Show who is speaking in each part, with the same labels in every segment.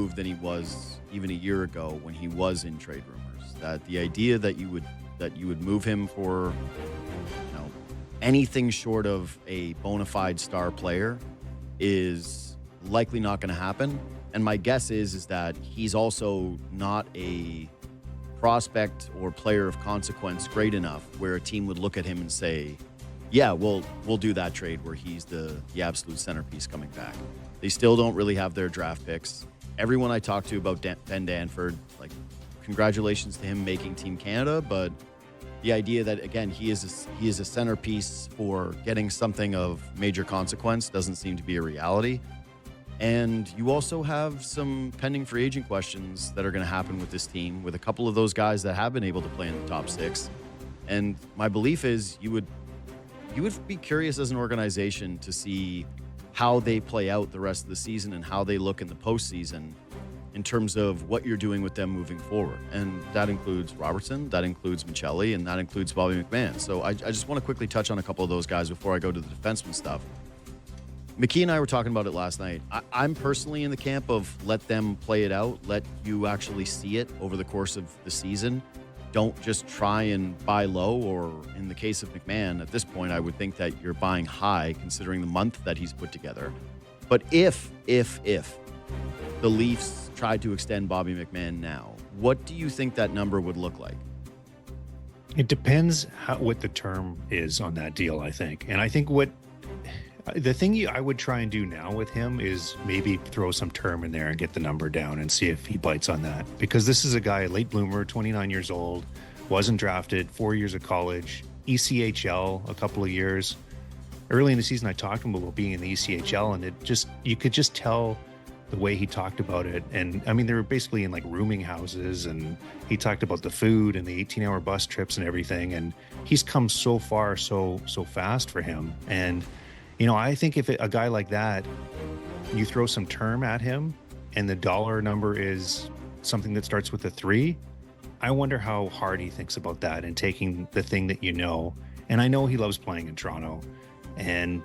Speaker 1: than he was even a year ago when he was in trade rumors. That the idea that you would move him for, anything short of a bona fide star player is likely not going to happen. And my guess is that he's also not a prospect or player of consequence great enough where a team would look at him and say, yeah, we'll do that trade where he's the absolute centerpiece coming back. They still don't really have their draft picks. Everyone I talked to about Ben Danford, congratulations to him making Team Canada, but the idea that, again, he is a centerpiece for getting something of major consequence doesn't seem to be a reality. And you also have some pending free agent questions that are going to happen with this team, with a couple of those guys that have been able to play in the top six. And my belief is you would be curious as an organization to see how they play out the rest of the season and how they look in the postseason in terms of what you're doing with them moving forward. And that includes Robertson, that includes Michelli, and that includes Bobby McMahon. So I just want to quickly touch on a couple of those guys before I go to the defenseman stuff. McKee and I were talking about it last night. I'm personally in the camp of let them play it out, let you actually see it over the course of the season. Don't just try and buy low, or in the case of McMahon, at this point, I would think that you're buying high considering the month that he's put together. But if the Leafs tried to extend Bobby McMahon now, what do you think that number would look like?
Speaker 2: It depends what the term is on that deal, I think. And I think the thing I would try and do now with him is maybe throw some term in there and get the number down and see if he bites on that. Because this is a guy, late bloomer, 29 years old, wasn't drafted, 4 years of college, ECHL a couple of years. Early in the season, I talked to him about being in the ECHL, and you could just tell the way he talked about it. And I mean, they were basically in rooming houses, and he talked about the food and the 18-hour bus trips and everything. And he's come so far, so fast for him. And I think if a guy like that, you throw some term at him and the dollar number is something that starts with a 3, I wonder how hard he thinks about that and taking the thing that and I know he loves playing in Toronto, and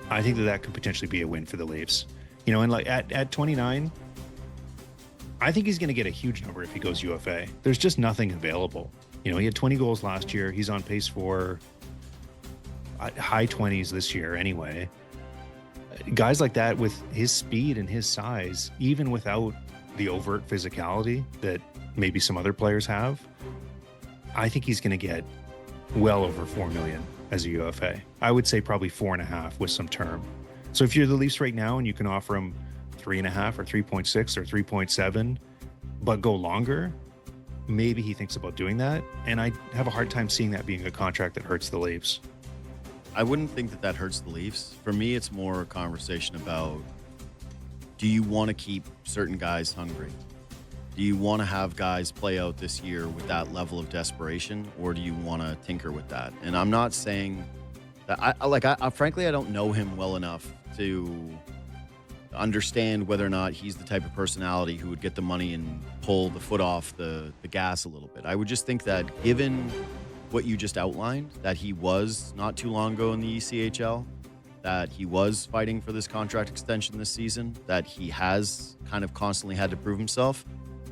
Speaker 2: I think that could potentially be a win for the Leafs. And at 29, I think he's going to get a huge number if he goes UFA. There's just nothing available. He had 20 goals last year. He's on pace for high 20s this year anyway. Guys like that with his speed and his size, even without the overt physicality that maybe some other players have, I think he's going to get well over 4 million as a UFA. I would say probably 4.5 with some term. So if you're the Leafs right now and you can offer him 3.5 or 3.6 or 3.7, but go longer, maybe he thinks about doing that. And I have a hard time seeing that being a contract that hurts the Leafs.
Speaker 1: I wouldn't think that hurts the Leafs. For me, it's more a conversation about, do you want to keep certain guys hungry? Do you want to have guys play out this year with that level of desperation, or do you want to tinker with that? And I'm not saying that I frankly, I don't know him well enough to understand whether or not he's the type of personality who would get the money and pull the foot off the gas a little bit. I would just think that given what you just outlined, that he was not too long ago in the ECHL, that he was fighting for this contract extension this season, that he has kind of constantly had to prove himself,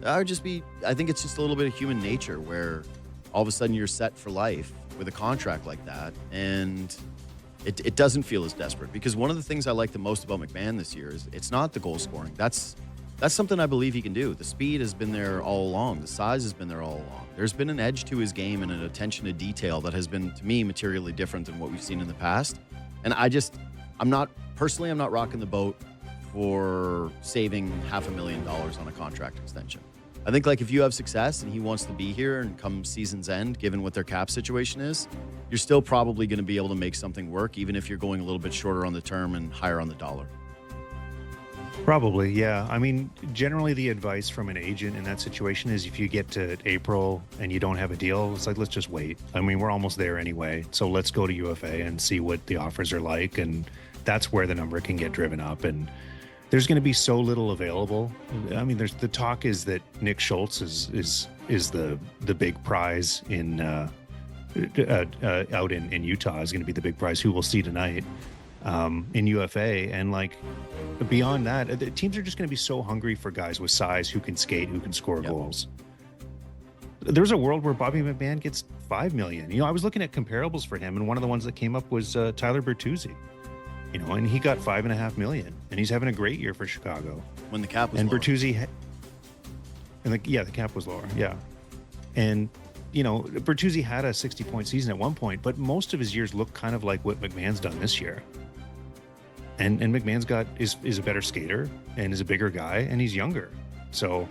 Speaker 1: I think it's just a little bit of human nature where all of a sudden you're set for life with a contract like that, and it doesn't feel as desperate. Because one of the things I like the most about McMahon this year is it's not the goal scoring. That's something I believe he can do. The speed has been there all along. The size has been there all along. There's been an edge to his game and an attention to detail that has been, to me, materially different than what we've seen in the past. And I'm not rocking the boat for saving $500,000 on a contract extension. I think if you have success and he wants to be here and come season's end, given what their cap situation is, you're still probably going to be able to make something work, even if you're going a little bit shorter on the term and higher on the dollar.
Speaker 2: Probably, yeah. I mean, generally the advice from an agent in that situation is if you get to April and you don't have a deal, it's let's just wait. I mean, we're almost there anyway. So let's go to UFA and see what the offers are like. And that's where the number can get driven up. And there's going to be so little available. I mean, the talk is that Nick Schultz is the big prize in out in Utah, is going to be the big prize, who we'll see tonight. in UFA. And like beyond that, the teams are just going to be so hungry for guys with size who can skate, who can score goals. There's a world where Bobby McMahon gets $5 million. I was looking at comparables for him, and one of the ones that came up was Tyler Bertuzzi. And he got $5.5 million, and he's having a great year for Chicago.
Speaker 1: When the cap was
Speaker 2: and
Speaker 1: lower.
Speaker 2: Bertuzzi, the cap was lower, and Bertuzzi had a 60-point season at one point, but most of his years look kind of like what McMahon's done this year. And McMahon's is a better skater and is a bigger guy, and he's younger, so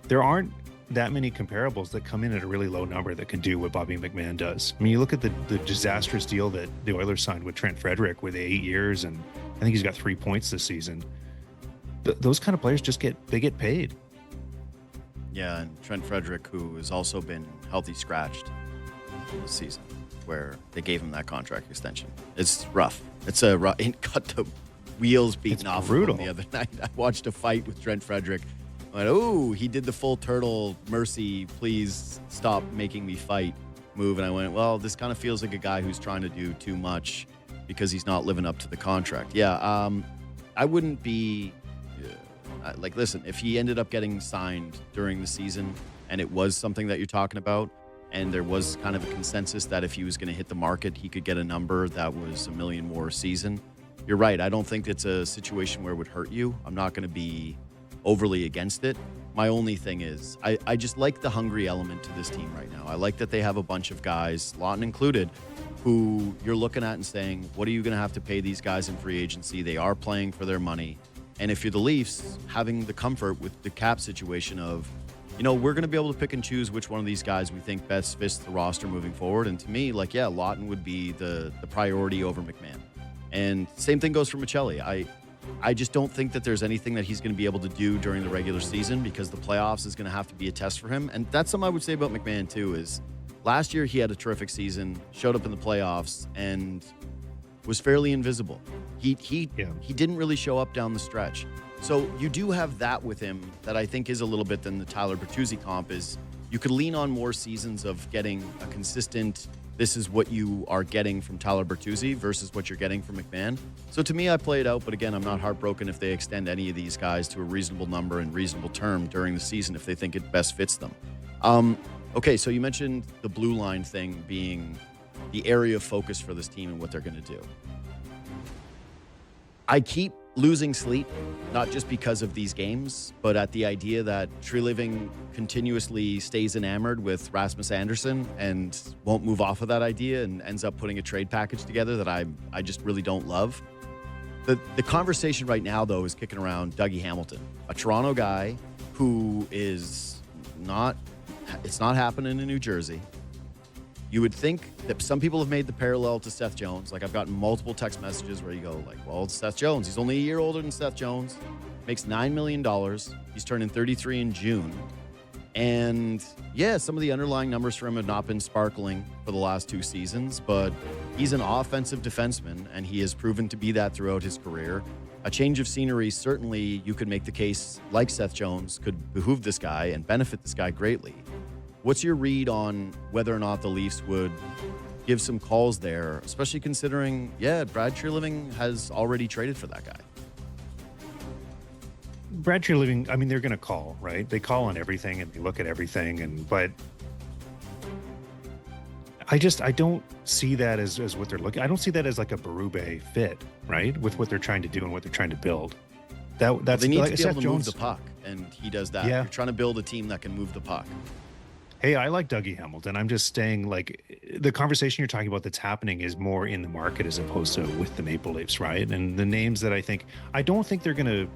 Speaker 2: there aren't that many comparables that come in at a really low number that can do what Bobby McMahon does. I mean, you look at the disastrous deal that the Oilers signed with Trent Frederick with 8 years, and I think he's got 3 points this season. Those kind of players just get paid.
Speaker 1: Yeah, and Trent Frederick, who has also been healthy scratched this season, where they gave him that contract extension. It's rough. It's a rough. It got the wheels beaten off of him the other night. I watched a fight with Trent Frederick. I went, oh, he did the full turtle, mercy, please stop making me fight move. And I went, well, this kind of feels like a guy who's trying to do too much because he's not living up to the contract. Yeah, I wouldn't be, listen, if he ended up getting signed during the season and it was something that you're talking about, and there was kind of a consensus that if he was going to hit the market, he could get a number that was $1 million more a season. You're right. I don't think it's a situation where it would hurt you. I'm not going to be overly against it. My only thing is I just like the hungry element to this team right now. I like that they have a bunch of guys, Lawton included, who you're looking at and saying, what are you going to have to pay these guys in free agency? They are playing for their money. And if you're the Leafs, having the comfort with the cap situation of, we're going to be able to pick and choose which one of these guys we think best fits the roster moving forward. And to me, Lawton would be the priority over McMahon. And same thing goes for Michelli. I just don't think that there's anything that he's going to be able to do during the regular season, because the playoffs is going to have to be a test for him. And that's something I would say about McMahon too, is last year he had a terrific season, showed up in the playoffs, and was fairly invisible. He didn't really show up down the stretch. So you do have that with him that I think is a little bit than the Tyler Bertuzzi comp is you could lean on more seasons of getting a consistent, this is what you are getting from Tyler Bertuzzi versus what you're getting from McMahon. So to me, I play it out, but again, I'm not heartbroken if they extend any of these guys to a reasonable number and reasonable term during the season if they think it best fits them. Okay, so you mentioned the blue line thing being the area of focus for this team and what they're going to do. I keep losing sleep, not just because of these games, but at the idea that Treliving continuously stays enamored with Rasmus Andersson and won't move off of that idea and ends up putting a trade package together that I just really don't love. The conversation right now, though, is kicking around Dougie Hamilton, a Toronto guy who is not, it's not happening in New Jersey. You would think that some people have made the parallel to Seth Jones. Like, I've gotten multiple text messages where you go like, well, it's Seth Jones. He's only a year older than Seth Jones, makes $9 million. He's turning 33 in June. And yeah, some of the underlying numbers for him have not been sparkling for the last 2 seasons, but he's an offensive defenseman, and he has proven to be that throughout his career. A change of scenery, certainly you could make the case, like Seth Jones, could behoove this guy and benefit this guy greatly. What's your read on whether or not the Leafs would give some calls there, especially considering, Brad Treliving has already traded for that guy?
Speaker 2: Brad Treliving, I mean, they're going to call, right? They call on everything and they look at everything, but I don't see that as what they're looking. I don't see that as like a Berube fit, right? With what they're trying to do and what they're trying to build. That's
Speaker 1: they need
Speaker 2: like
Speaker 1: to be
Speaker 2: Seth
Speaker 1: able to
Speaker 2: Jones,
Speaker 1: move the puck, and he does that.
Speaker 2: Yeah.
Speaker 1: You're trying to build a team that can move the puck.
Speaker 2: Hey, I like Dougie Hamilton. I'm just saying, like, the conversation you're talking about that's happening is more in the market as opposed to with the Maple Leafs, right? And the names that I don't think they're going to,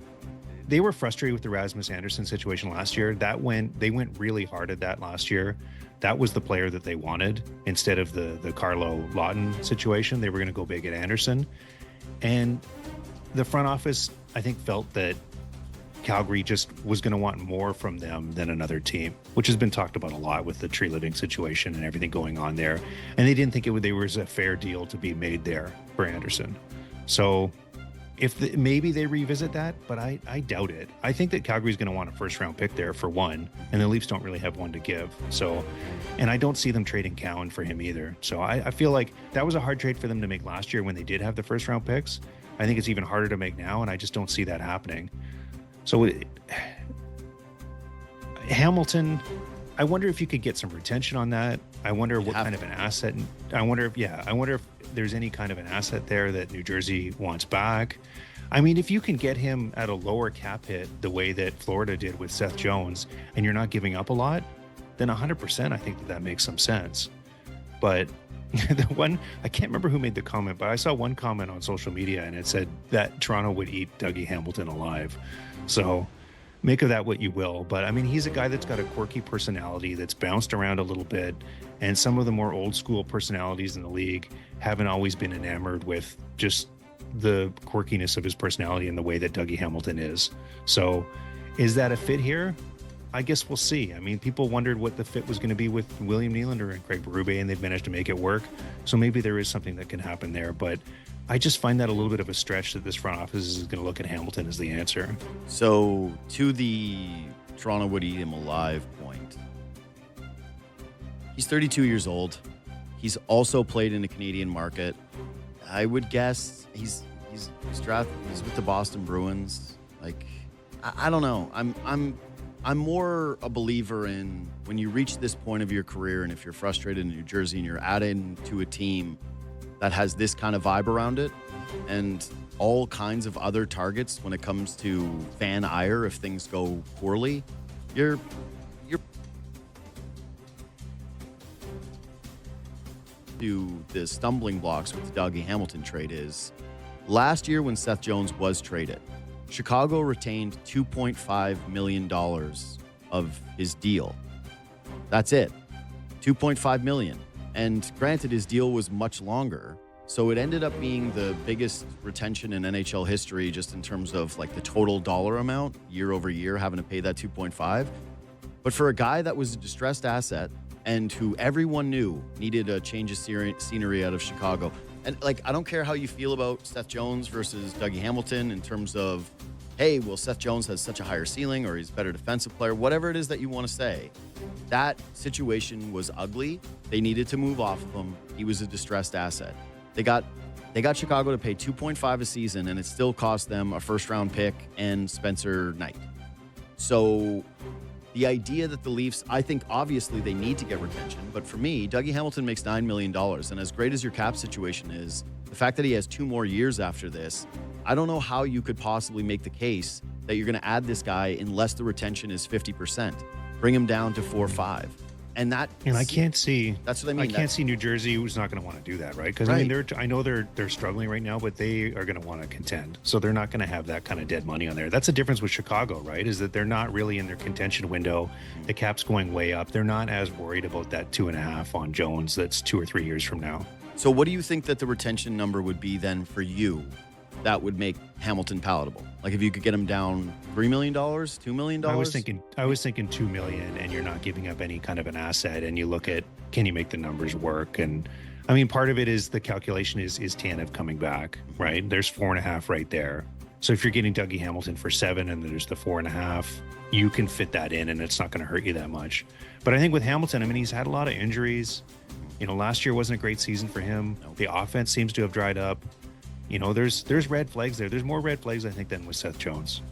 Speaker 2: they were frustrated with the Rasmus Andersson situation last year. They went really hard at that last year. That was the player that they wanted instead of the Carlo Lawton situation. They were going to go big at Andersson. And the front office, I think, felt that Calgary just was going to want more from them than another team, which has been talked about a lot with the Treliving situation and everything going on there. And they didn't think there was a fair deal to be made there for Anderson. So Maybe they revisit that, but I doubt it. I think that Calgary's going to want a first round pick there for one, and the Leafs don't really have one to give. So, and I don't see them trading Cowan for him either. So I feel like that was a hard trade for them to make last year when they did have the first round picks. I think it's even harder to make now, and I just don't see that happening. So Hamilton, I wonder if you could get some retention on that. I wonder what kind of an asset. I wonder if there's any kind of an asset there that New Jersey wants back. I mean, if you can get him at a lower cap hit the way that Florida did with Seth Jones, and you're not giving up a lot, then 100% I think that makes some sense. But the one, I can't remember who made the comment, but I saw one comment on social media and it said that Toronto would eat Dougie Hamilton alive. So make of that what you will. But I mean, he's a guy that's got a quirky personality that's bounced around a little bit. And some of the more old school personalities in the league haven't always been enamored with just the quirkiness of his personality and the way that Dougie Hamilton is. So is that a fit here? I guess we'll see. I mean, people wondered what the fit was going to be with William Nylander and Craig Berube, and they've managed to make it work. So maybe there is something that can happen there. But I just find that a little bit of a stretch that this front office is going to look at Hamilton as the answer.
Speaker 1: So to the Toronto would eat him alive point, he's 32 years old. He's also played in the Canadian market. I would guess he's with the Boston Bruins. Like, I don't know. I'm more a believer in when you reach this point of your career, and if you're frustrated in New Jersey and you're adding to a team that has this kind of vibe around it and all kinds of other targets when it comes to fan ire if things go poorly, you're to the stumbling blocks with the Dougie Hamilton trade is last year when Seth Jones was traded, Chicago retained $2.5 million of his deal. That's it. $2.5 million. And granted, his deal was much longer. So it ended up being the biggest retention in NHL history just in terms of like the total dollar amount year over year, having to pay that 2.5. But for a guy that was a distressed asset and who everyone knew needed a change of scenery out of Chicago. And like, I don't care how you feel about Seth Jones versus Dougie Hamilton in terms of, hey, well, Seth Jones has such a higher ceiling or he's a better defensive player, whatever it is that you want to say. That situation was ugly. They needed to move off of him. He was a distressed asset. They got Chicago to pay 2.5 a season, and it still cost them a first-round pick and Spencer Knight. So the idea that the Leafs, I think obviously they need to get retention, but for me, Dougie Hamilton makes $9 million, and as great as your cap situation is, the fact that he has 2 more years after this, I don't know how you could possibly make the case that you're going to add this guy unless the retention is 50%. Bring him down to 4-5. And I
Speaker 2: can't see.
Speaker 1: That's what I mean.
Speaker 2: I can't see New Jersey who's not going to want to do that, right? Because I mean, I know they're struggling right now, but they are going to want to contend. So they're not going to have that kind of dead money on there. That's the difference with Chicago, right? Is that they're not really in their contention window. The cap's going way up. They're not as worried about that 2.5 on Jones. That's 2 or 3 years from now.
Speaker 1: So what do you think that the retention number would be then for you that would make Hamilton palatable? Like if you could get him down $3 million, $2 million?
Speaker 2: I was thinking 2 million, and you're not giving up any kind of an asset, and you look at, can you make the numbers work? And I mean, part of it is the calculation is Tanev coming back, right? There's 4.5 right there. So if you're getting Dougie Hamilton for 7 and there's the 4.5, you can fit that in and it's not going to hurt you that much. But I think with Hamilton, I mean, he's had a lot of injuries. You know, last year wasn't a great season for him. The offense seems to have dried up. You know, there's red flags there. There's more red flags, I think, than with Seth Jones.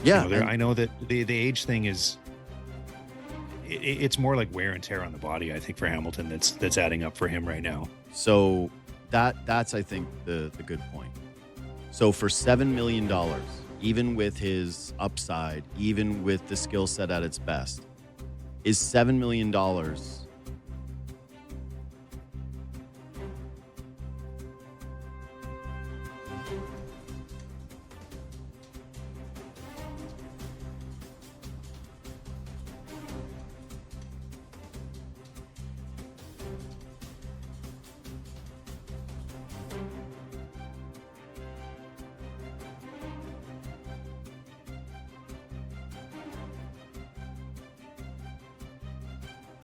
Speaker 1: Yeah.
Speaker 2: You know, I know that the age thing is, it's more like wear and tear on the body, I think, for Hamilton that's adding up for him right now.
Speaker 1: So that's I think, the good point. So for $7 million, even with his upside, even with the skill set at its best, is $7 million